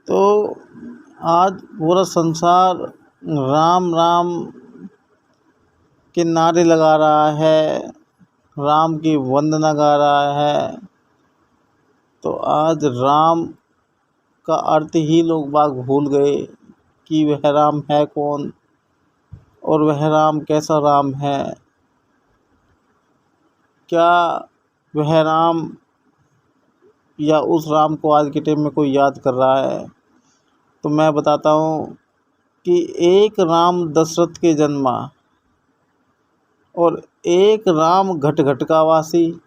तो आज पूरा संसार राम राम के नारे लगा रहा है, राम की वंदना गा रहा है। तो आज राम का अर्थ ही लोग बाग भूल गए कि वह राम है कौन और वह राम कैसा राम है। क्या वह राम या उस राम को आज के टाइम में कोई याद कर रहा है? तो मैं बताता हूँ कि एक राम दशरथ के जन्मा और एक राम घट घट का वासी,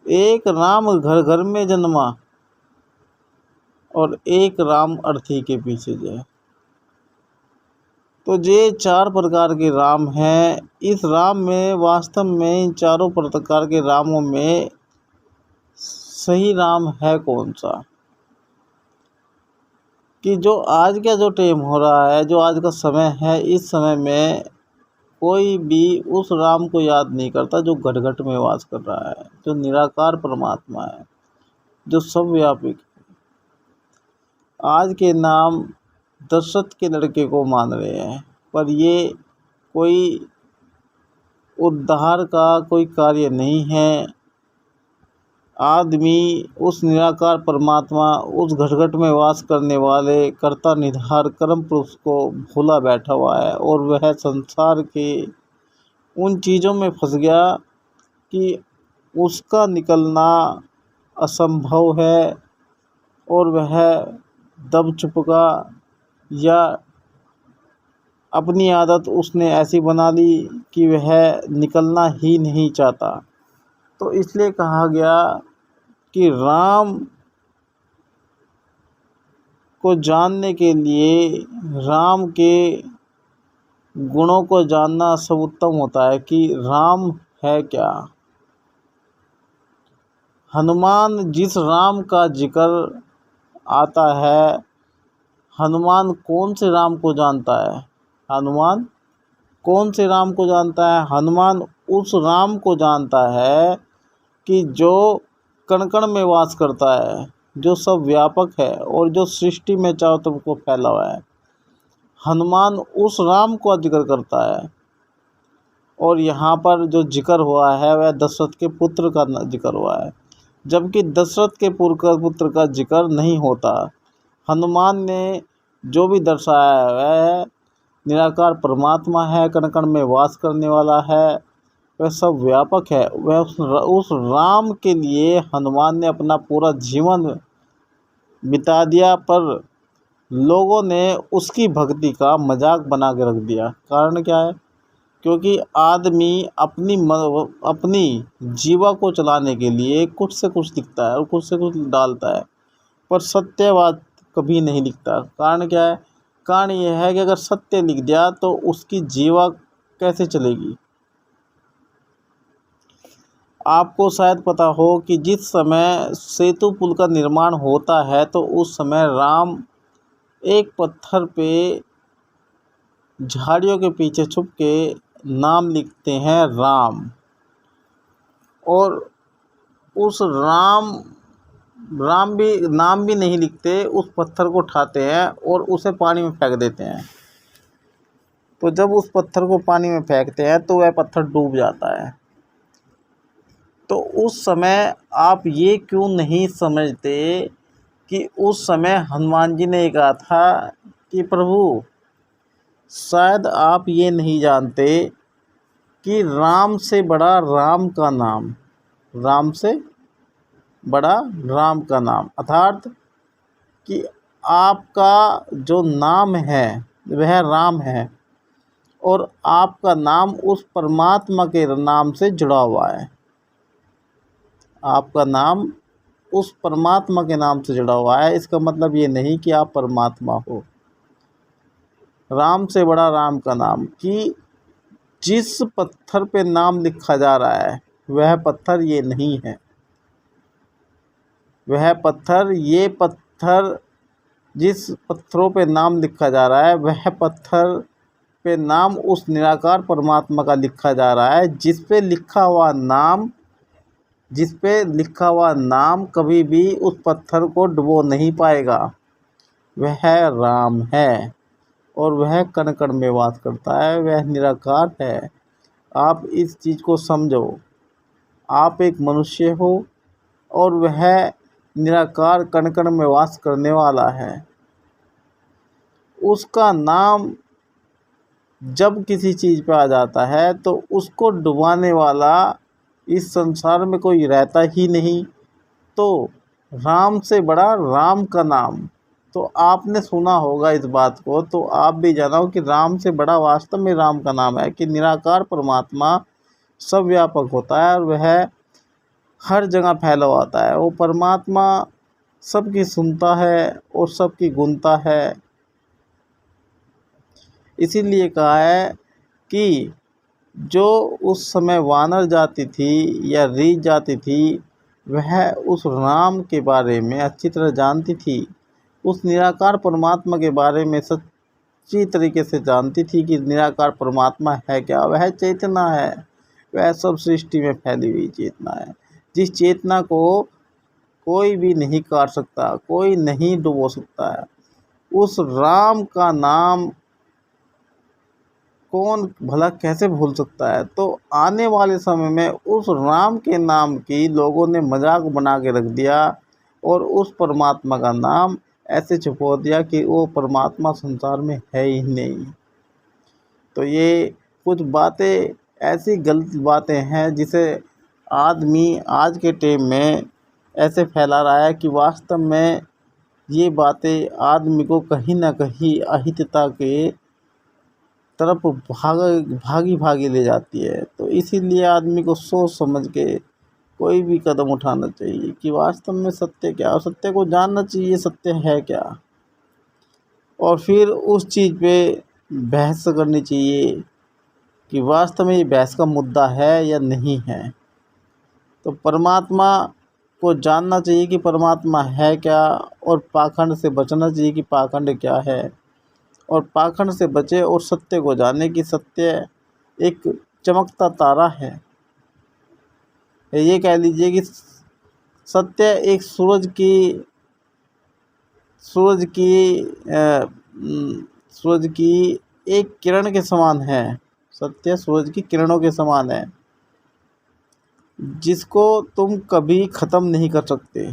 एक राम घर घर में जन्मा और एक राम अर्थी के पीछे जाए। तो ये चार प्रकार के राम हैं। इस राम में वास्तव में इन चारों प्रकार के रामों में सही राम है कौन सा? कि जो आज का जो टाइम हो रहा है, जो आज का समय है, इस समय में कोई भी उस राम को याद नहीं करता जो घट घट में वास कर रहा है, जो निराकार परमात्मा है, जो सर्वव्यापी है। आज के नाम दशरथ के लड़के को मान रहे हैं, पर ये कोई उद्धार का कोई कार्य नहीं है। आदमी उस निराकार परमात्मा, उस घट घट में वास करने वाले कर्ता निधार कर्म पुरुष को भूला बैठा हुआ है और वह संसार के उन चीज़ों में फंस गया कि उसका निकलना असंभव है और वह दब चुका या अपनी आदत उसने ऐसी बना ली कि वह निकलना ही नहीं चाहता। तो इसलिए कहा गया कि राम को जानने के लिए राम के गुणों को जानना सब उत्तम होता है कि राम है क्या। हनुमान जिस राम का जिक्र आता है, हनुमान कौन से राम को जानता है? हनुमान कौन से राम को जानता है? हनुमान उस राम को जानता है कि जो कण कण में वास करता है, जो सब व्यापक है और जो सृष्टि में चारों तरफ को फैला हुआ है। हनुमान उस राम का जिक्र करता है। और यहाँ पर जो जिक्र हुआ है वह दशरथ के पुत्र का जिक्र हुआ है, जबकि दशरथ के पुत्र का जिक्र नहीं होता। हनुमान ने जो भी दर्शाया है वह निराकार परमात्मा है, कण कण में वास करने वाला है, वह सब व्यापक है। वह उस राम के लिए हनुमान ने अपना पूरा जीवन बिता दिया, पर लोगों ने उसकी भक्ति का मजाक बना के रख दिया। कारण क्या है? क्योंकि आदमी अपनी जीवा को चलाने के लिए कुछ से कुछ लिखता है और कुछ से कुछ डालता है, पर सत्यवाद कभी नहीं लिखता। कारण क्या है? कारण यह है कि अगर सत्य लिख दिया तो उसकी जीवा कैसे चलेगी। आपको शायद पता हो कि जिस समय सेतु पुल का निर्माण होता है तो उस समय राम एक पत्थर पे झाड़ियों के पीछे छुप के नाम लिखते हैं राम, और उस राम भी नाम भी नहीं लिखते, उस पत्थर को उठाते हैं और उसे पानी में फेंक देते हैं। तो जब उस पत्थर को पानी में फेंकते हैं तो वह पत्थर डूब जाता है। तो उस समय आप ये क्यों नहीं समझते कि उस समय हनुमान जी ने कहा था कि प्रभु, शायद आप ये नहीं जानते कि राम से बड़ा राम का नाम, राम से बड़ा राम का नाम, अर्थात कि आपका जो नाम है वह राम है और आपका नाम उस परमात्मा के नाम से जुड़ा हुआ है। आपका नाम उस परमात्मा के नाम से जुड़ा हुआ है। इसका मतलब ये नहीं कि आप परमात्मा हो। राम से बड़ा राम का नाम, कि जिस पत्थर पे नाम लिखा जा रहा है वह पत्थर ये नहीं है। वह पत्थर, ये पत्थर, जिस पत्थरों पे नाम लिखा जा रहा है वह पत्थर पे नाम उस निराकार परमात्मा का लिखा जा रहा है, जिस पे लिखा हुआ नाम जिस पे लिखा हुआ नाम कभी भी उस पत्थर को डुबो नहीं पाएगा, वह राम है। और वह कण कण में वास करता है, वह निराकार है। आप इस चीज़ को समझो। आप एक मनुष्य हो और वह निराकार कण कण में वास करने वाला है। उसका नाम जब किसी चीज़ पे आ जाता है तो उसको डुबाने वाला इस संसार में कोई रहता ही नहीं। तो राम से बड़ा राम का नाम। तो आपने सुना होगा इस बात को, तो आप भी जानो कि राम से बड़ा वास्तव में राम का नाम है कि निराकार परमात्मा सर्वव्यापक होता है और वह हर जगह फैला होता है। वो परमात्मा सबकी सुनता है और सबकी गुनता है। इसीलिए कहा है कि जो उस समय वानर जाति थी या रीछ जाति थी, वह उस राम के बारे में अच्छी तरह जानती थी। उस निराकार परमात्मा के बारे में सच्ची तरीके से जानती थी कि निराकार परमात्मा है क्या। वह चेतना है, वह सब सृष्टि में फैली हुई चेतना है, जिस चेतना को कोई भी नहीं काट सकता, कोई नहीं डुबो सकता है। उस राम का नाम कौन भला कैसे भूल सकता है। तो आने वाले समय में उस राम के नाम की लोगों ने मजाक बना के रख दिया और उस परमात्मा का नाम ऐसे छुपा दिया कि वो परमात्मा संसार में है ही नहीं। तो ये कुछ बातें ऐसी गलत बातें हैं जिसे आदमी आज के टाइम में ऐसे फैला रहा है कि वास्तव में ये बातें आदमी को कहीं ना कहीं अहितता के तरफ भागी भागी ले जाती है। तो इसीलिए आदमी को सोच समझ के कोई भी कदम उठाना चाहिए कि वास्तव में सत्य क्या, और सत्य को जानना चाहिए सत्य है क्या, और फिर उस चीज़ पे बहस करनी चाहिए कि वास्तव में ये बहस का मुद्दा है या नहीं है। तो परमात्मा को जानना चाहिए कि परमात्मा है क्या, और पाखंड से बचना चाहिए कि पाखंड क्या है, और पाखंड से बचे और सत्य को जाने कि सत्य एक चमकता तारा है। ये कह लीजिए कि सत्य एक सूरज की एक किरण के समान है। सत्य सूरज की किरणों के समान है, जिसको तुम कभी ख़त्म नहीं कर सकते,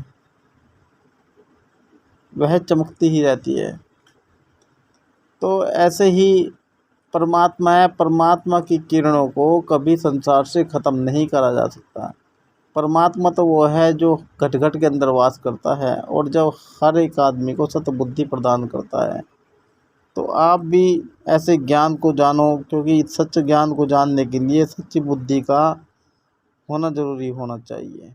वह चमकती ही रहती है। तो ऐसे ही परमात्मा है, परमात्मा की किरणों को कभी संसार से ख़त्म नहीं करा जा सकता। परमात्मा तो वो है जो घट घट के अंदर वास करता है और जो हर एक आदमी को सतबुद्धि प्रदान करता है। तो आप भी ऐसे ज्ञान को जानो, क्योंकि सच्चे ज्ञान को जानने के लिए सच्ची बुद्धि का होना ज़रूरी होना चाहिए।